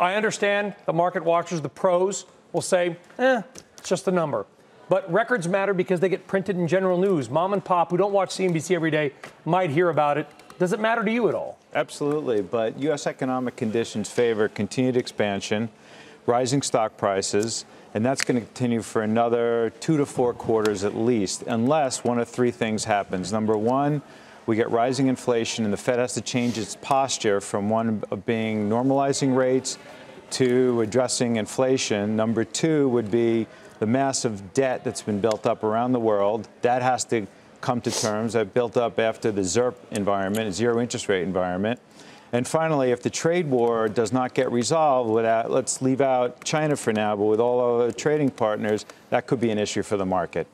I understand the market watchers, the pros, will say, it's just a number. But records matter because they get printed in general news. Mom and pop who don't watch CNBC every day might hear about it. Does it matter to you at all? Absolutely. But U.S. economic conditions favor continued expansion, rising stock prices, and that's going to continue for another 2 to 4 quarters at least, unless one of 3 things happens. Number one, we get rising inflation, and the Fed has to change its posture from one of being normalizing rates to addressing inflation. Number 2 would be the massive debt that's been built up around the world. That has to come to terms. That built up after the ZIRP environment, zero interest rate environment. And finally, if the trade war does not get resolved, let's leave out China for now, but with all our trading partners, that could be an issue for the market.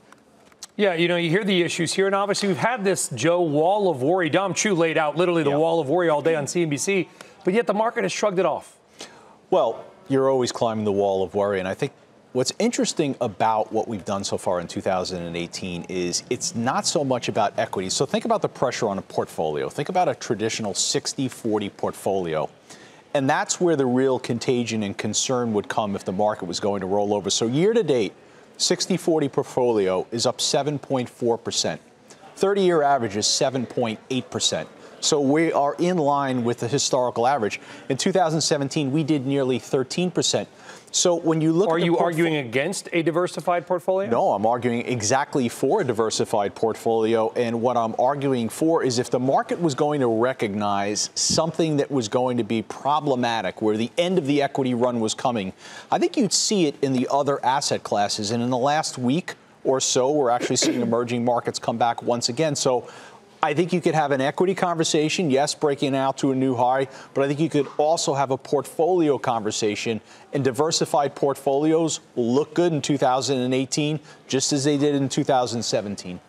Yeah, you hear the issues here, and obviously we've had this, Joe, wall of worry. Dom Chu laid out literally the wall of worry all day on CNBC, but yet the market has shrugged it off. Well, you're always climbing the wall of worry, and I think what's interesting about what we've done so far in 2018 is it's not so much about equities. So think about the pressure on a portfolio. Think about a traditional 60-40 portfolio. And that's where the real contagion and concern would come if the market was going to roll over. So year to date, 60-40 portfolio is up 7.4%. 30-year average is 7.8%. So we are in line with the historical average. In 2017, we did nearly 13%. So when you look Are you arguing against a diversified portfolio? No, I'm arguing exactly for a diversified portfolio. And what I'm arguing for is if the market was going to recognize something that was going to be problematic, where the end of the equity run was coming, I think you'd see it in the other asset classes. And in the last week or so, we're actually seeing emerging markets come back once again. So I think you could have an equity conversation, yes, breaking out to a new high, but I think you could also have a portfolio conversation, and diversified portfolios will look good in 2018, just as they did in 2017.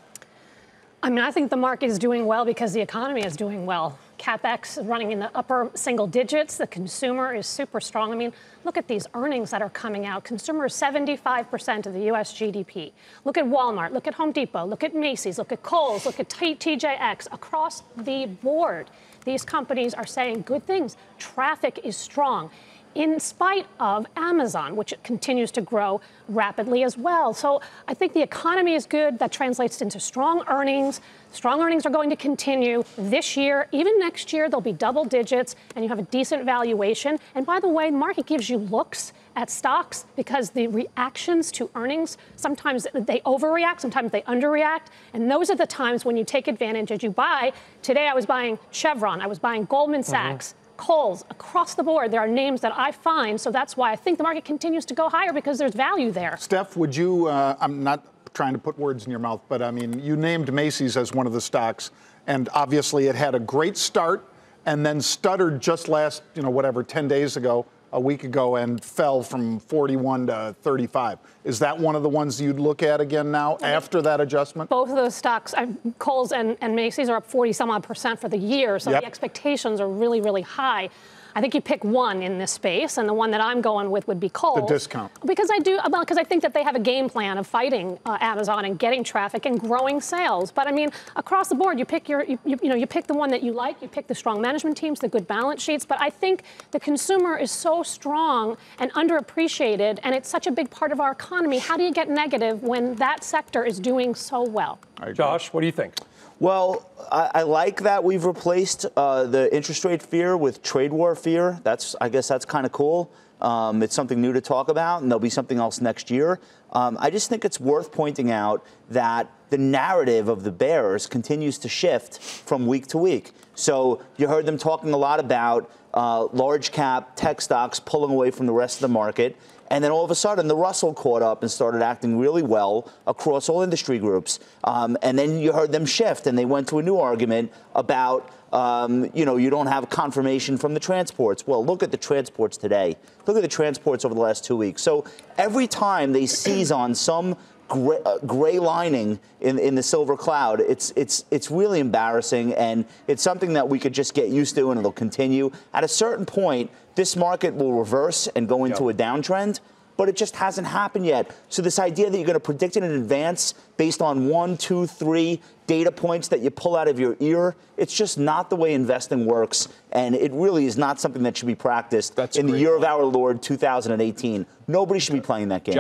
I mean, I think the market is doing well because the economy is doing well. CapEx is running in the upper single digits. The consumer is super strong. I mean, look at these earnings that are coming out. Consumer is 75% of the U.S. GDP. Look at Walmart. Look at Home Depot. Look at Macy's. Look at Kohl's. Look at TJX. Across the board, these companies are saying good things. Traffic is strong, in spite of Amazon, which continues to grow rapidly as well. So I think the economy is good. That translates into strong earnings. Strong earnings are going to continue this year. Even next year, they'll be double digits, and you have a decent valuation. And by the way, the market gives you looks at stocks because the reactions to earnings, sometimes they overreact, sometimes they underreact. And those are the times when you take advantage as you buy. Today, I was buying Chevron. I was buying Goldman Sachs. Kohl's, across the board, there are names that I find. So that's why I think the market continues to go higher, because there's value there. Steph, would you, I'm not trying to put words in your mouth, but I mean, you named Macy's as one of the stocks, and obviously it had a great start and then stuttered just last, 10 days ago, a week ago, and fell from 41 to 35. Is that one of the ones you'd look at again now after that adjustment? Both of those stocks, Kohl's and Macy's, are up 40-some-odd% for the year. So the expectations are really, really high. I think you pick one in this space, and the one that I'm going with would be Kohl's. The discount. Because I think that they have a game plan of fighting Amazon and getting traffic and growing sales. But I mean, across the board, you pick you pick the one that you like. You pick the strong management teams, the good balance sheets. But I think the consumer is so strong and underappreciated, and it's such a big part of our economy. How do you get negative when that sector is doing so well? Josh, what do you think? Well, I like that we've replaced the interest rate fear with trade war fear. I guess that's kind of cool. It's something new to talk about, and there'll be something else next year. I just think it's worth pointing out that the narrative of the bears continues to shift from week to week. So you heard them talking a lot about large cap tech stocks pulling away from the rest of the market. And then all of a sudden, the Russell caught up and started acting really well across all industry groups. And then you heard them shift, and they went to a new argument about, you don't have confirmation from the transports. Well, look at the transports today. Look at the transports over the last 2 weeks. So every time they seize on some gray lining in the silver cloud, it's really embarrassing, and it's something that we could just get used to, and it'll continue. At a certain point, this market will reverse and go into a downtrend. but it just hasn't happened yet. So this idea that you're going to predict it in advance based on 1, 2, 3 data points that you pull out of your ear, it's just not the way investing works, and it really is not something that should be practiced in the year of our Lord 2018. Nobody should be playing that game.